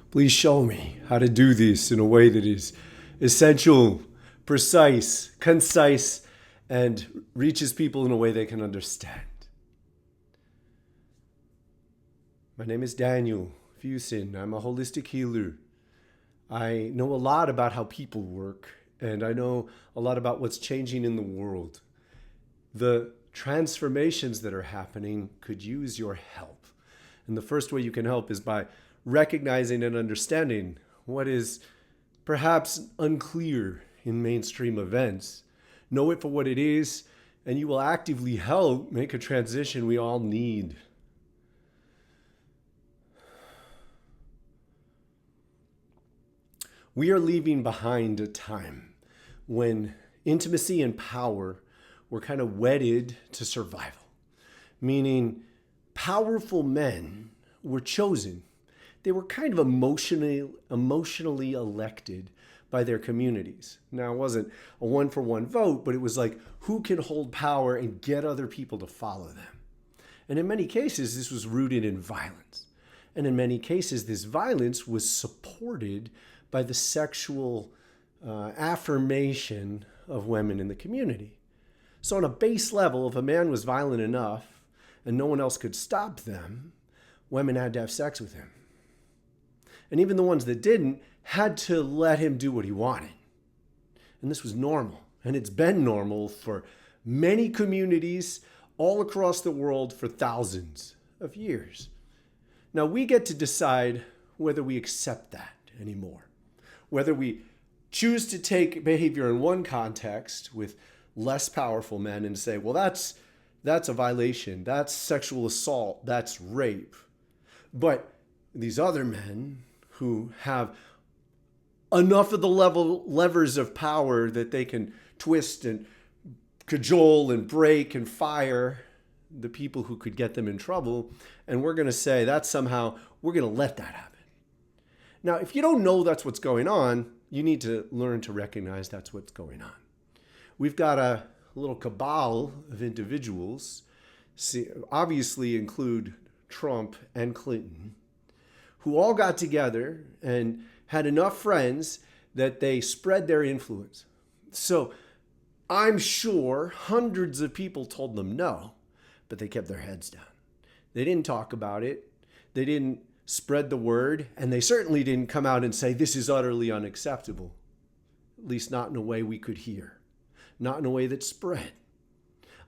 Please show me how to do this in a way that is essential, precise, concise, and reaches people in a way they can understand. My name is Daniel Fusin. I'm a holistic healer. I know a lot about how people work, and I know a lot about what's changing in the world. The transformations that are happening could use your help. And the first way you can help is by recognizing and understanding what is perhaps unclear in mainstream events. Know it for what it is, and you will actively help make a transition we all need. We are leaving behind a time when intimacy and power were kind of wedded to survival, meaning powerful men were chosen. They were kind of emotionally elected by their communities. Now, it wasn't a one-for-one vote, but it was like, who can hold power and get other people to follow them? And in many cases, this was rooted in violence. And in many cases, this violence was supported by the sexual affirmation of women in the community. So on a base level, if a man was violent enough and no one else could stop them, women had to have sex with him. And even the ones that didn't had to let him do what he wanted. And this was normal. And it's been normal for many communities all across the world for thousands of years. Now we get to decide whether we accept that anymore. Whether we choose to take behavior in one context with less powerful men and say, well, that's a violation, that's sexual assault, that's rape. But these other men who have enough of the levers of power that they can twist and cajole and break and fire the people who could get them in trouble, and we're going to say that somehow we're going to let that happen. Now, if you don't know that's what's going on, you need to learn to recognize that's what's going on. We've got a little cabal of individuals, obviously include Trump and Clinton, who all got together and had enough friends that they spread their influence. So I'm sure hundreds of people told them no, but they kept their heads down. They didn't talk about it. They didn't spread the word, and they certainly didn't come out and say this is utterly unacceptable, at least not in a way we could hear, not in a way that spread.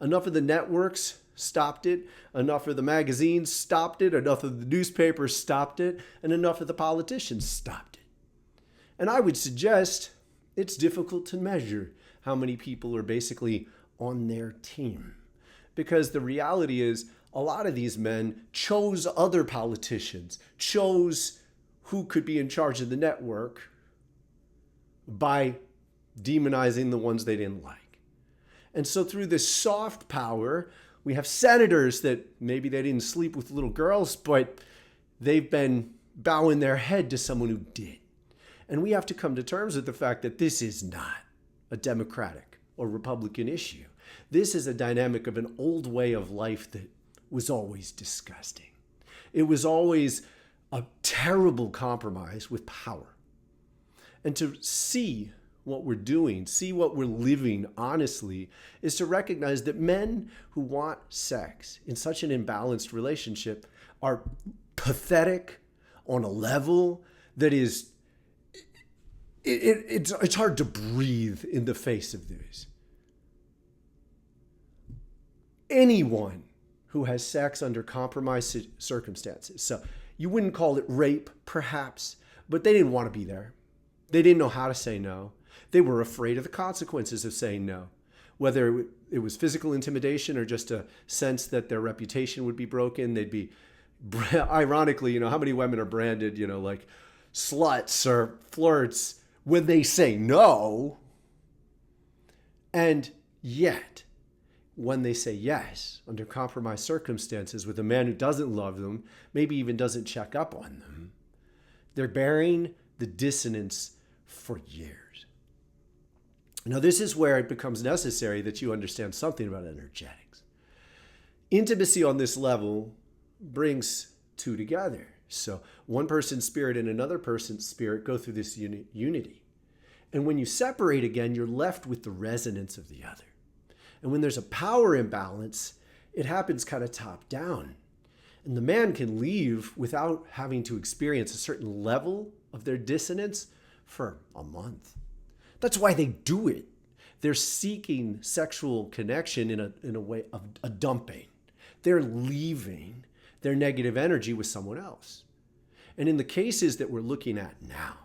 Enough of the networks stopped it, enough of the magazines stopped it, enough of the newspapers stopped it, and enough of the politicians stopped it. And I would suggest it's difficult to measure how many people are basically on their team, because the reality is a lot of these men chose other politicians, chose who could be in charge of the network by demonizing the ones they didn't like. And so through this soft power, we have senators that maybe they didn't sleep with little girls, but they've been bowing their head to someone who did. And we have to come to terms with the fact that this is not a Democratic or Republican issue. This is a dynamic of an old way of life that was always disgusting. It was always a terrible compromise with power. And to see what we're doing, see what we're living honestly, is to recognize that men who want sex in such an imbalanced relationship are pathetic on a level that is, it's hard to breathe in the face of this. Anyone who has sex under compromised circumstances. So you wouldn't call it rape, perhaps, but they didn't want to be there. They didn't know how to say no. They were afraid of the consequences of saying no, whether it was physical intimidation or just a sense that their reputation would be broken. They'd be, ironically, how many women are branded, like sluts or flirts when they say no. And yet, when they say yes, under compromised circumstances with a man who doesn't love them, maybe even doesn't check up on them, they're bearing the dissonance for years. Now, this is where it becomes necessary that you understand something about energetics. Intimacy on this level brings two together. So one person's spirit and another person's spirit go through this unity. And when you separate again, you're left with the resonance of the other. And when there's a power imbalance, it happens kind of top down. And the man can leave without having to experience a certain level of their dissonance for a month. That's why they do it. They're seeking sexual connection in a way of a dumping. They're leaving their negative energy with someone else. And in the cases that we're looking at now,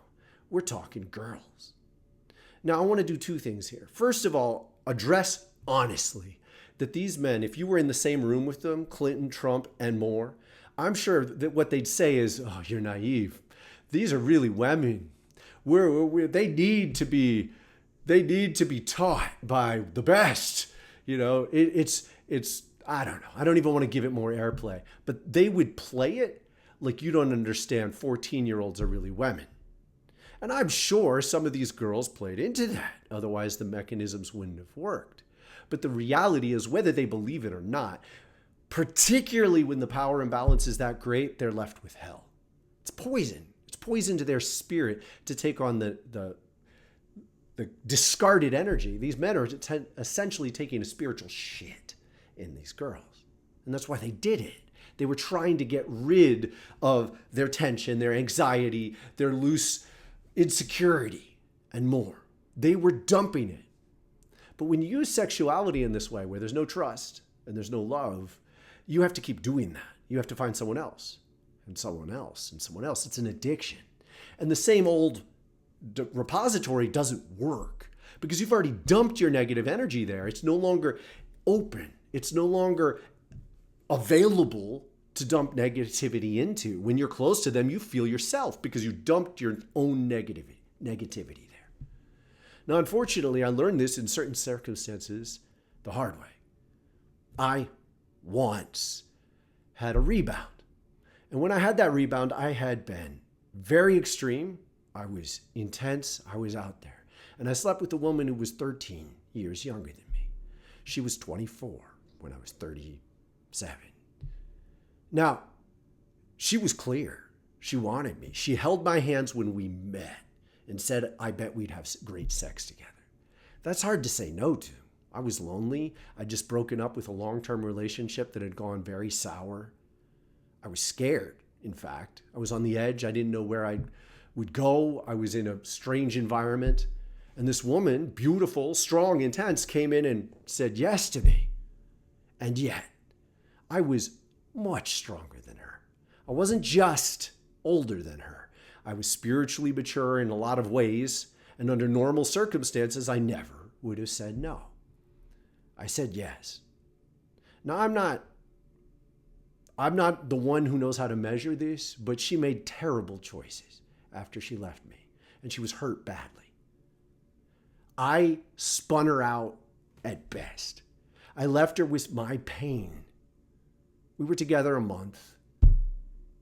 we're talking girls. Now, I want to do two things here. First of all, address honestly that these men, if you were in the same room with them, Clinton, Trump, and more, I'm sure that what they'd say is, oh, you're naive. These are really women. They need to be taught by the best. You know, it's I don't know. I don't even want to give it more airplay. But they would play it like you don't understand 14-year-olds are really women. And I'm sure some of these girls played into that. Otherwise, the mechanisms wouldn't have worked. But the reality is, whether they believe it or not, particularly when the power imbalance is that great, they're left with hell. It's poison. It's poison to their spirit to take on the discarded energy. These men are essentially taking a spiritual shit in these girls. And that's why they did it. They were trying to get rid of their tension, their anxiety, their loose insecurity, and more. They were dumping it. But when you use sexuality in this way, where there's no trust and there's no love, you have to keep doing that. You have to find someone else, and someone else, and someone else. It's an addiction. And the same old repository doesn't work because you've already dumped your negative energy there. It's no longer open. It's no longer available to dump negativity into. When you're close to them, you feel yourself because you dumped your own negativity there. Now, unfortunately, I learned this in certain circumstances the hard way. I once had a rebound. And when I had that rebound, I had been very extreme. I was intense. I was out there. And I slept with a woman who was 13 years younger than me. She was 24 when I was 37. Now, she was clear. She wanted me. She held my hands when we met and said, I bet we'd have great sex together. That's hard to say no to. I was lonely. I'd just broken up with a long-term relationship that had gone very sour. I was scared, in fact. I was on the edge. I didn't know where I would go. I was in a strange environment. And this woman, beautiful, strong, intense, came in and said yes to me. And yet, I was much stronger than her. I wasn't just older than her. I was spiritually mature in a lot of ways, and under normal circumstances, I never would have said no. I said yes. Now, I'm not the one who knows how to measure this, but she made terrible choices after she left me, and she was hurt badly. I spun her out at best. I left her with my pain. We were together a month,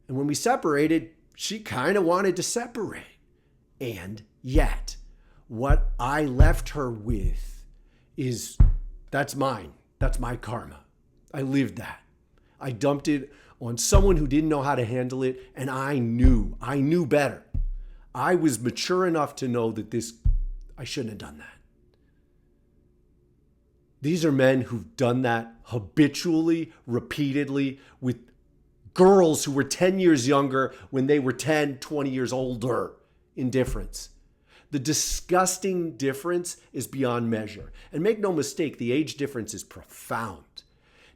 and when we separated, she kind of wanted to separate. And yet, what I left her with that's mine. That's my karma. I lived that. I dumped it on someone who didn't know how to handle it, and I knew better. I was mature enough to know that I shouldn't have done that. These are men who've done that habitually, repeatedly, with girls who were 10 years younger when they were 10, 20 years older in difference. The disgusting difference is beyond measure. And make no mistake, the age difference is profound.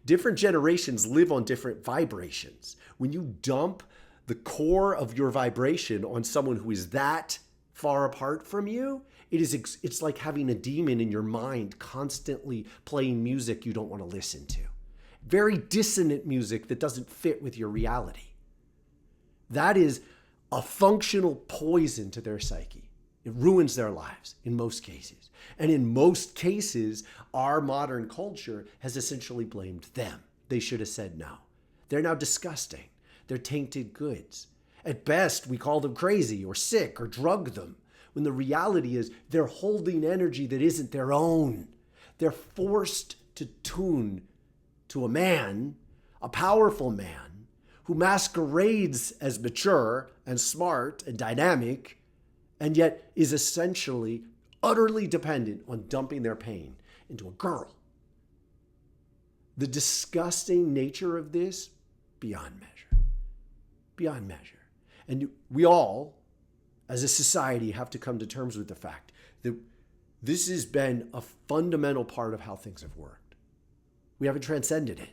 Different generations live on different vibrations. When you dump the core of your vibration on someone who is that far apart from you, it's like having a demon in your mind constantly playing music you don't want to listen to. Very dissonant music that doesn't fit with your reality. That is a functional poison to their psyche. It ruins their lives in most cases. And in most cases, our modern culture has essentially blamed them. They should have said no. They're now disgusting. They're tainted goods. At best, we call them crazy or sick or drug them, when the reality is they're holding energy that isn't their own. They're forced to tune to a man, a powerful man, who masquerades as mature and smart and dynamic, and yet is essentially utterly dependent on dumping their pain into a girl. The disgusting nature of this, beyond measure. Beyond measure. And we all, as a society, have to come to terms with the fact that this has been a fundamental part of how things have worked. We haven't transcended it.